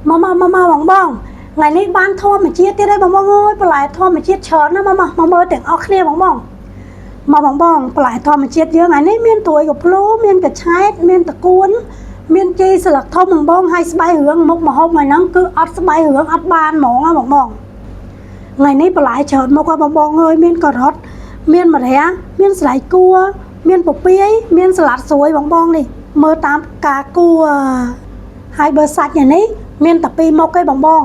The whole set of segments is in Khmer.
มาបងថ្ងៃនេះបានធម្មជាតិទៀតហើយបងអើយបន្លែធម្មជាតិច្រើនណាស់មកមើលទាំងអស់គ្នាបងបន្លែធម្មជាតិយើងថ្ងៃនេះមានត្រួយកភ្លូមានកញ្ឆែតមានតកួនមានជីស្លឹកធំបងហើយស្បៃរឿងមុខម្ហូបថ្ងៃហ្នឹងគឺអត់ស្បៃរឿងអត់បានហ្មងណាបងថ្ងៃនេះបន្លែច្រើនមុខហើយបងអើយមានការ៉ុតមានម្រះមានស្លៃគួរមានពពាយមានសាឡាត់ស្រួយបងនេះមើលតាមការគួរហើយបើសាច់នេះមានតែ2មុខឯងបង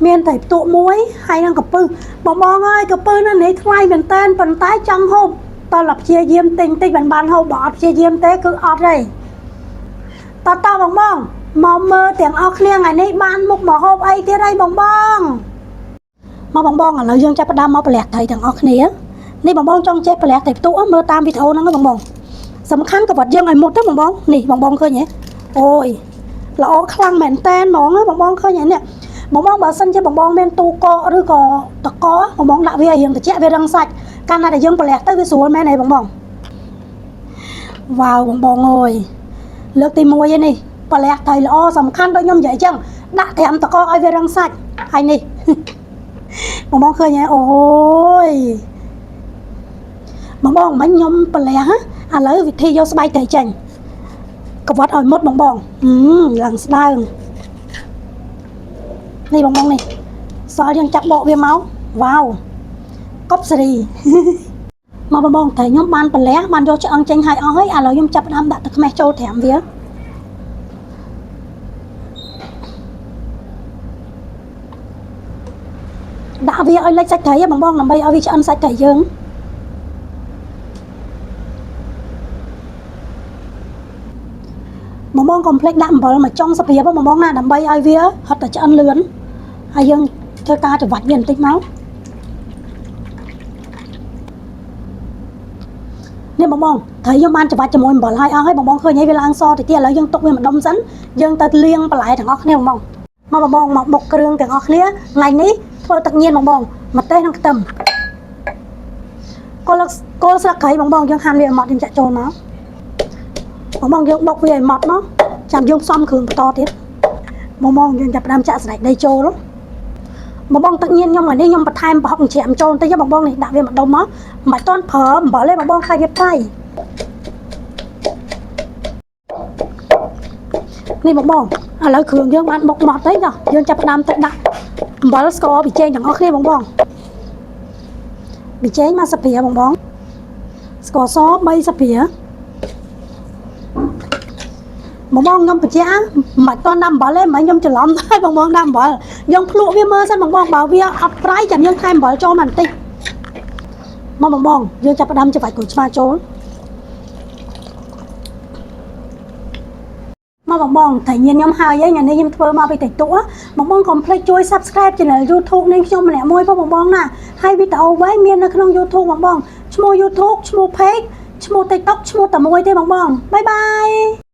មានតែផ្ទក់មួយហើយនឹងកំពឹសបងអើយកំពឹសនេះថ្លៃមែនតើប៉ុន្តែចង់ហូបតើលព្យាយាមទិញតិចបានហូបបើអត់ព្យាយាមទេគឺអត់ទេតើបងមកមើលទាំងអស់គ្នាថ្ងៃនេះបានមុខមកហូបអីទៀតហើយបងមកបងឥឡូវយើងចាប់ផ្ដើមមកប្រលះត្រីទាំងអស់គ្នានេះបងចង់ចេះប្រលះត្រីផ្ទក់មើលតាមវីដេអូហ្នឹងបងសំខាន់ក៏វត្តយើងឲ្យមុតទៅបងនេះបងឃើញទេអូយល្អខ្លាំងមែនតើហ្មងបងឃើញនេះបងបើសិនជាបងមានទូកកឬក៏តកបងដាក់វាឲ្យរៀងត្រជាក់វារឹងសាច់កាលណាដែលយើងប្រលះទៅវាស្រួលមែនទេបងវ៉ាវបងអើយលើកទី1ឯនេះប្រលះត្រីល្អសំខាន់ដូចខ្ញុំនិយាយអញ្ចឹងដាក់ត្រាំតកឲ្យវារឹងសាច់ហើយនេះបងឃើញទេអូយបងមិញខ្ញុំប្រលះឥឡូវវិធីយកស្បែកត្រីចេញកវត្តឲ្យមុតបងឡើងស្ដើងនេះបងនេះសល់យើងចាប់បកវាមកវ៉ាវកប់សេរីមកបងតែខ្ញុំបានប្រលះបានយកឆ្អឹងចេញឲ្យអស់ហើយឥឡូវខ្ញុំចាប់ផ្ដើមដាក់ទឹកខ្មេះចូលត្រាំវាដាក់វាឲ្យលិចសាច់ត្រីបងដើម្បីឲ្យវាឆ្អិនសាច់ត្រីយើងបងកុំភ្លេចដាក់អំបិលមកចុងស្ព្រាបងណាដើម្បីឲ្យវាហត់តែឆ្អិនលឿនហើយយើងធ្វើការច្របាច់វាបន្តិចមកនេះបងត្រីយើងបានច្របាច់ជាមួយអំបិលហើយអស់ហើយបងឃើញហើយវាឡើងសតិចទៀតឥឡូវយើងទុកវាម្ដុំសិនយើងទៅលាងបន្លែទាំងអស់គ្នាបងមកបុកគ្រឿងទាំងអស់គ្នាថ្ងៃនេះធ្វើទឹកញៀនបងម្ទេសនិងខ្ទឹមគល់ស្លឹកគ្រៃបងយើងហាន់វាឲ្យម៉ត់យើងចាក់ចូលមកបងយើងបុកវាឲ្យម៉ត់មកចាំយើងផ្សំគ្រឿងបន្តទៀតបងយើងចាប់ផ្ដើមចាក់សណ្តែកដីចូលបងទឹកញៀនខ្ញុំថ្ងៃនេះខ្ញុំបន្ថែមប្រហុកជ្រាំចូលបន្តិចបងនេះដាក់វាម្ដុំមកមិនតាន់ប្រើអំបិលទេបងខ្លាចវាប្រៃនេះបងឥឡូវគ្រឿងយើងបានបុកម៉ត់ហើយយើងចាប់ផ្ដើមទៅដាក់អំបិលស្ករប៊ីចេងទាំងអស់គ្នាបងប៊ីចេងមកស្ព្រាបងស្ករស3ស្ព្រាខ្ញុំបញ្ជាក់មិនតន់ដាក់អំបិលទេមិនខ្ញុំច្រឡំហើយបងដាក់អំបិលយើងភ្លក់វាមើលសិនបងបើវាអត់ប្រៃចាំយើងថែមអំបិលចូលមកបន្តិចមកយើងចាប់ផ្ដើមច្របាច់ក្រូចឆ្មាចូលមកបងតែញៀនខ្ញុំហើយថ្ងៃនេះខ្ញុំធ្វើមកពីតិចតួបងកុំភ្លេចជួយ Subscribe Channel YouTube នេះខ្ញុំម្នាក់មួយបងណាហើយវីដេអូវែងមាននៅក្នុង YouTube បងឈ្មោះ YouTube ឈ្មោះ Page ឈ្មោះ TikTok ឈ្មោះតែមួយទេបងបាយបាយ